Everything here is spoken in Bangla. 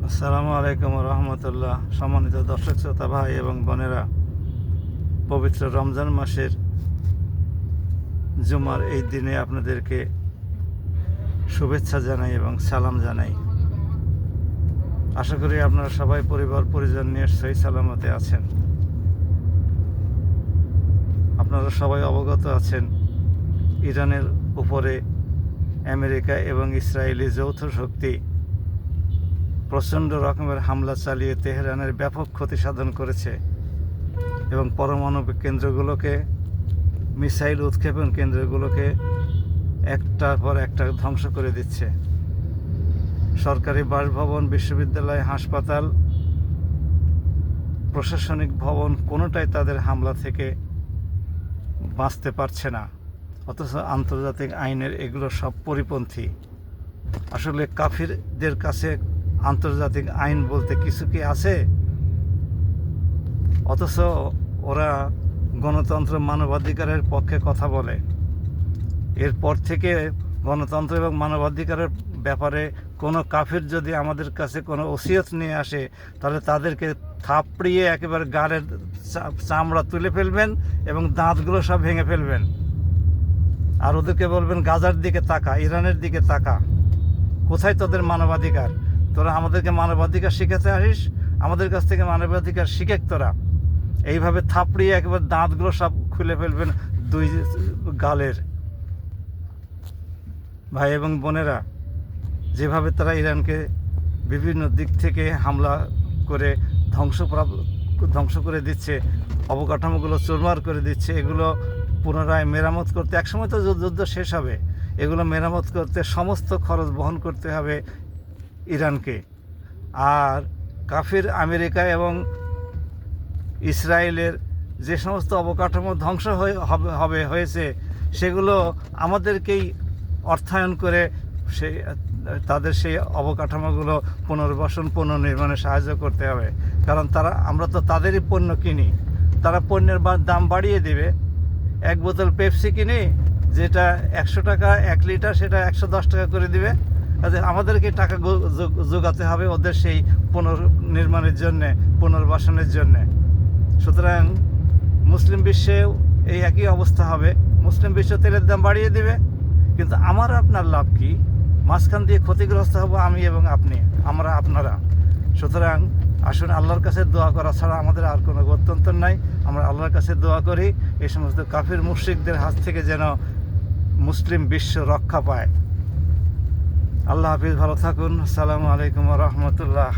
আসসালামু আলাইকুম রহমতুল্লাহ। সম্মানিত দর্শক শ্রোতা ভাই এবং বোনেরা, পবিত্র রমজান মাসের জুমার এই দিনে আপনাদেরকে শুভেচ্ছা জানাই এবং সালাম জানাই। আশা করি আপনারা সবাই পরিবার পরিজন নিয়ে সহি সালামতে আছেন। আপনারা সবাই অবগত আছেন, ইরানের উপরে আমেরিকা এবং ইসরায়েলি যৌথ শক্তি প্রচণ্ড রকমের হামলা চালিয়ে তেহরানের ব্যাপক ক্ষতি সাধন করেছে এবং পারমাণবিক কেন্দ্রগুলোকে, মিসাইল উৎক্ষেপণ কেন্দ্রগুলোকে একটার পর একটা ধ্বংস করে দিচ্ছে। সরকারি বাসভবন, বিশ্ববিদ্যালয়, হাসপাতাল, প্রশাসনিক ভবন কোনোটাই তাদের হামলা থেকে বাঁচতে পারছে না। অথচ আন্তর্জাতিক আইনের এগুলো সব পরিপন্থী। আসলে কাফিরদের কাছে আন্তর্জাতিক আইন বলতে কিছু কি আছে? অথচ ওরা গণতন্ত্র, মানবাধিকারের পক্ষে কথা বলে। এরপর থেকে গণতন্ত্র এবং মানবাধিকারের ব্যাপারে কোনো কাফির যদি আমাদের কাছে কোনো ওসিয়ত নিয়ে আসে, তাহলে তাদেরকে থাপড়িয়ে একেবারে গালের চামড়া তুলে ফেলবেন এবং দাঁতগুলো সব ভেঙে ফেলবেন। আর ওদেরকে বলবেন, গাজার দিকে তাকা, ইরানের দিকে তাকা, কোথায় তোদের মানবাধিকার? তোরা আমাদেরকে মানবাধিকার শিখাতে আসিস, আমাদের কাছ থেকে মানবাধিকার শিখে তোরা। এইভাবে থাপড়িয়ে একেবারে দাঁতগুলো সব খুলে ফেলবেন দুই গালের। ভাই এবং বোনেরা, যেভাবে তারা ইরানকে বিভিন্ন দিক থেকে হামলা করে ধ্বংস করে দিচ্ছে, অবকাঠামোগুলো চুরমার করে দিচ্ছে, এগুলো পুনরায় মেরামত করতে, একসময় তো যুদ্ধ শেষ হবে, এগুলো মেরামত করতে সমস্ত খরচ বহন করতে হবে ইরানকে। আর কাফির আমেরিকা এবং ইসরায়েলের যে সমস্ত অবকাঠামো ধ্বংস হয়েছে, সেগুলো আমাদেরকেই অর্থায়ন করে তাদের সেই অবকাঠামোগুলো পুনর্বাসন, পুনর্নির্মাণে সাহায্য করতে হবে। কারণ আমরা তো তাদেরই পণ্য কিনি। তারা পণ্যের দাম বাড়িয়ে দেবে। এক বোতল পেপসি কিনি, যেটা 100 টাকা 1 লিটার, সেটা 110 টাকা করে দিবে। আমাদেরকে টাকা যোগাতে হবে ওদের সেই পুনর্নির্মাণের জন্যে, পুনর্বাসনের জন্যে। সুতরাং মুসলিম বিশ্বেও এই একই অবস্থা হবে। মুসলিম বিশ্ব তেলের দাম বাড়িয়ে দেবে, কিন্তু আমার আপনার লাভ কি? মাঝখান দিয়ে ক্ষতিগ্রস্ত হব আমি এবং আপনি, আপনারা। সুতরাং আসুন, আল্লাহর কাছে দোয়া করা ছাড়া আমাদের আর কোনো গত্যন্তর নাই। আমরা আল্লাহর কাছে দোয়া করি এই সমস্ত কাফির মুশরিকদের হাত থেকে যেন মুসলিম বিশ্ব রক্ষা পায়। আল্লাহ হাফিজ, ভালো থাকুন। আসসালামু আলাইকুম রহমতুল্লাহ।